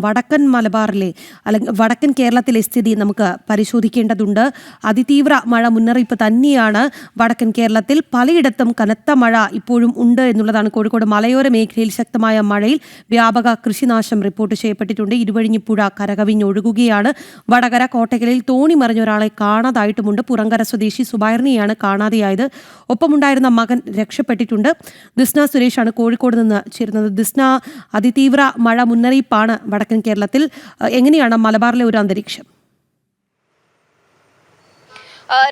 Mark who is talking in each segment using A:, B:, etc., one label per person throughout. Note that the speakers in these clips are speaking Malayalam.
A: വടക്കൻ മലബാറിലെ അല്ലെങ്കിൽ വടക്കൻ കേരളത്തിലെ സ്ഥിതി നമുക്ക് പരിശോധിക്കേണ്ടതുണ്ട്. അതിതീവ്ര മഴ മുന്നറിയിപ്പ് തന്നെയാണ് വടക്കൻ കേരളത്തിൽ. പലയിടത്തും കനത്ത മഴ ഇപ്പോഴും ഉണ്ട് എന്നുള്ളതാണ്. കോഴിക്കോട് മലയോര മേഖലയിൽ ശക്തമായ മഴയിൽ വ്യാപക കൃഷിനാശം റിപ്പോർട്ട് ചെയ്യപ്പെട്ടിട്ടുണ്ട്. ഇരുവഴിഞ്ഞിപ്പുഴ കരകവിഞ്ഞൊഴുകുകയാണ്. വടകര കോട്ടക്കലിൽ തോണി മറിഞ്ഞ ഒരാളെ കാണാതായിട്ടുമുണ്ട്. പുറങ്കര സ്വദേശി സുബൈറിനെയാണ് കാണാതെയായത്. ഒപ്പമുണ്ടായിരുന്ന മകൻ രക്ഷപ്പെട്ടിട്ടുണ്ട്. ദിസ്ന സുരേഷാണ് കോഴിക്കോട് നിന്ന് ചേരുന്നത്. ദിസ്ന, അതിതീവ്ര മഴ മുന്നറിയിപ്പാണ് വടക്കൻ കേരളത്തിൽ. എങ്ങനെയാണ് മലബാറിലെ ഒരു അന്തരീക്ഷം?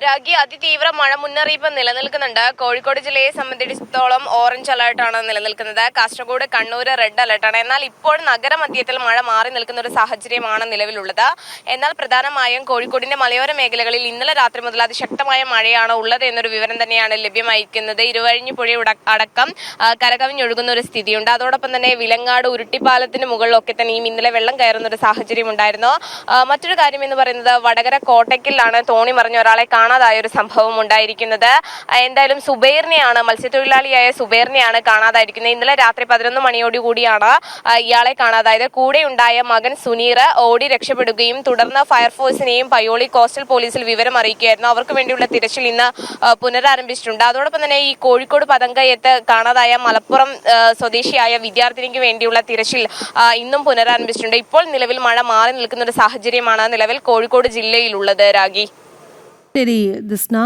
B: രാഗി, അതിതീവ്ര മഴ മുന്നറിയിപ്പ് നിലനിൽക്കുന്നുണ്ട്. കോഴിക്കോട് ജില്ലയെ സംബന്ധിച്ചിടത്തോളം ഓറഞ്ച് അലർട്ടാണ് നിലനിൽക്കുന്നത്. കാസർഗോഡ്, കണ്ണൂർ റെഡ് അലർട്ടാണ്. എന്നാൽ ഇപ്പോൾ നഗരമധ്യത്തിൽ മഴ മാറി നിൽക്കുന്ന ഒരു സാഹചര്യമാണ് നിലവിലുള്ളത്. എന്നാൽ പ്രധാനമായും കോഴിക്കോടിന്റെ മലയോര മേഖലകളിൽ ഇന്നലെ രാത്രി മുതൽ അതിശക്തമായ മഴയാണ് ഉള്ളത് എന്നൊരു വിവരം തന്നെയാണ് ലഭ്യമായിരിക്കുന്നത്. ഇരുവഴിഞ്ഞിപ്പുഴ അടക്കം കരകവിഞ്ഞൊഴുകുന്ന ഒരു സ്ഥിതിയുണ്ട്. അതോടൊപ്പം തന്നെ വിലങ്ങാട് ഉരുട്ടിപ്പാലത്തിന് മുകളിലൊക്കെ തന്നെയും ഇന്നലെ വെള്ളം കയറുന്ന ഒരു സാഹചര്യം ഉണ്ടായിരുന്നു. മറ്റൊരു കാര്യം എന്ന് പറയുന്നത് വടകര കോട്ടയ്ക്കലിലാണ് തോണി മറിഞ്ഞ ഒരാളെ കാണാതായ ഒരു സംഭവം ഉണ്ടായിരിക്കുന്നത്. എന്തായാലും സുബൈറിനെയാണ്, മത്സ്യത്തൊഴിലാളിയായ സുബൈറിനെയാണ് കാണാതായിരിക്കുന്നത്. ഇന്നലെ രാത്രി 11 മണിയോടുകൂടിയാണ് ഇയാളെ കാണാതായത്. കൂടെയുണ്ടായ മകൻ സുനീർ ഓടി രക്ഷപ്പെടുകയും തുടർന്ന് ഫയർഫോഴ്സിനെയും പയ്യോളി കോസ്റ്റൽ പോലീസിൽ വിവരം അറിയിക്കുകയായിരുന്നു. അവർക്ക് വേണ്ടിയുള്ള തിരച്ചിൽ ഇന്ന് പുനരാരംഭിച്ചിട്ടുണ്ട്. അതോടൊപ്പം തന്നെ ഈ കോഴിക്കോട് പതങ്കയത്ത് കാണാതായ മലപ്പുറം സ്വദേശിയായ വിദ്യാർത്ഥിനിക്ക് വേണ്ടിയുള്ള തിരച്ചിൽ ഇന്നും പുനരാരംഭിച്ചിട്ടുണ്ട്. ഇപ്പോൾ നിലവിൽ മഴ മാറി നിൽക്കുന്ന ഒരു സാഹചര്യമാണ് നിലവിൽ കോഴിക്കോട് ജില്ലയിലുള്ളത്. രാഗി,
A: ശരി ദിസ്ന.